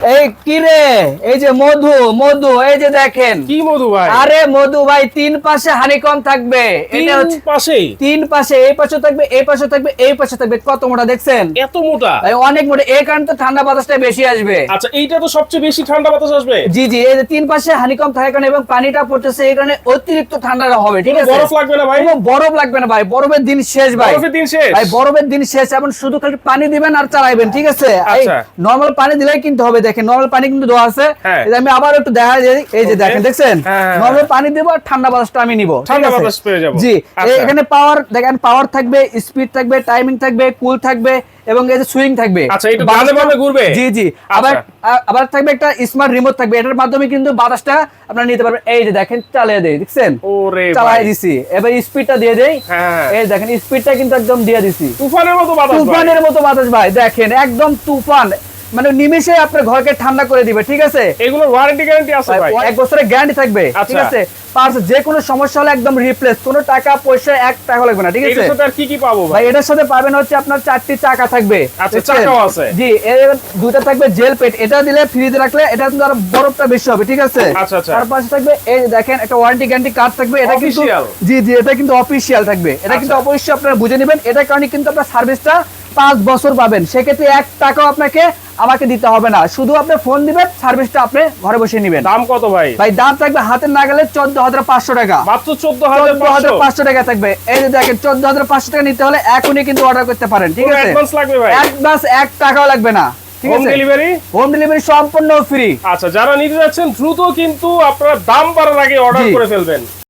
এই কি রে, এই যে মধু মধু, এই যে দেখেন কি মধু ভাই? আরে মধু ভাই, তিন পাশে হানিকম থাকবে। এটা হচ্ছে তিন পাশে, এই পাশে থাকবে, এই পাশে থাকবে, এই পাশে থাকবে। কত মোটা দেখছেন? এত মোটা? ভাই অনেক মোটা, এই কারণে তো ঠান্ডা বাতাসটা বেশি আসবে। আচ্ছা, এইটা তো সবচেয়ে বেশি ঠান্ডা বাতাস আসবে। জি জি, এই যে তিন পাশে হানিকম থাকার কারণে এবং পানিটা পড়তেছে এই কারণে অতিরিক্ত ঠান্ডা হবে। ঠিক আছে, বরফ লাগবে না ভাই? কোনো বরফ লাগবে না ভাই, বরফের দিন শেষ ভাই। বরফের দিন শেষ ভাই, বরফের দিন শেষ। এখন শুধু খালি পানি দিবেন আর চালাইবেন। ঠিক আছে, আচ্ছা। নরমাল পানি দিলেই কিন্তু হবে। দেখেন নরমাল পানি কিন্তু দেওয়া আছে। হ্যাঁ। এই যে আমি আবার একটু দেখা যায়, এই যে দেখেন, দেখছেন হ্যাঁ। নরমাল পানি দেব আর ঠান্ডা বাতাসটা আমি নিব। ঠান্ডা বাতাস পেয়ে যাব। জি, আচ্ছা। এখানে পাওয়ার দেখেন, পাওয়ার থাকবে, স্পিড থাকবে, টাইমিং থাকবে, কুল থাকবে এবং এই যে সুইং থাকবে। আচ্ছা, এটা ডানে বামে ঘুরবে? জি জি। আচ্ছা। আবার থাকবে একটা স্মার্ট রিমোট থাকবে, এটার মাধ্যমে কিন্তু বাতাসটা আপনারা নিতে পারবেন। এই যে দেখেন চালিয়ে দেই, দেখছেন? ওরে চালাই ভাই। দিছি, এবার স্পিডটা দিয়ে দেই। হ্যাঁ। এই দেখেন স্পিডটা কিন্তু একদম দিয়ে দিছি। তুফানের মতো বাতাস ভাই। তুফানের মতো বাতাস ভাই, দেখেন একদম তুফান, মানে নিমেষে আপনার ঘরকে ঠান্ডা করে দিবে। ঠিক আছে, এগুলোর ওয়ারেন্টি গ্যারান্টি আছে ভাই? এক বছরের গ্যারান্টি থাকবে। আচ্ছা। ঠিক আছে, পার্টস যে কোনো সমস্যা হলে একদম রিপ্লেস, কোনো টাকা পয়সা এক টাকা লাগবে না। ঠিক আছে, এটার সাথে আর কি কি পাবো ভাই? ভাই? এটার সাথে পাবেন হচ্ছে আপনার 4টি চাকা থাকবে। আচ্ছা, দেখছেন? চাকাও আছে? জি, এর দুটো থাকবে জেল পেট, এটা দিলে ফ্রিজে রাখলে এটা কিন্তু আরো বরফটা বেশি হবে। ঠিক আছে, আচ্ছা, আচ্ছা। তার পাশে থাকবে এই যে দেখেন একটা ওয়ারেন্টি গ্যারান্টি কার্ড থাকবে। এটা কিন্তু Official? জি জি, এটা কিন্তু অফিশিয়াল থাকবে। এটা কিন্তু আচ্ছা। অবশ্যই আপনারা বুঝে নেবেন। এটার কারণে কিন্তু আপনার সার্ভিসটা 5 বছর পাবেন। সেক্ষেত্রে 1 টাকাও আপনাকে আমাকে দিতে হবে না, শুধু আপনি ফোন দিবেন, সার্ভিসটা আপনি ঘরে বসে নেবেন। দাম কত ভাই? ভাই দাম থাকবে হাতের নাগালে 14,500 টাকা। মাত্র 14,500? 14,500 টাকা থাকবে। এই যে দেখেন 14,500 টাকা নিতে হলে এখনই কিন্তু অর্ডার করতে পারেন। ঠিক আছে, অ্যাডভান্স লাগবে ভাই? অ্যাডভান্স 1 টাকাও লাগবে না। ঠিক হোম আছে, ডেলিভারি? হোম ডেলিভারি সম্পূর্ণ ফ্রি। আচ্ছা, যারা নিতে যাচ্ছেন দ্রুত কিন্তু আপনারা দাম বাড়ার আগে অর্ডার জি। করে ফেলবেন।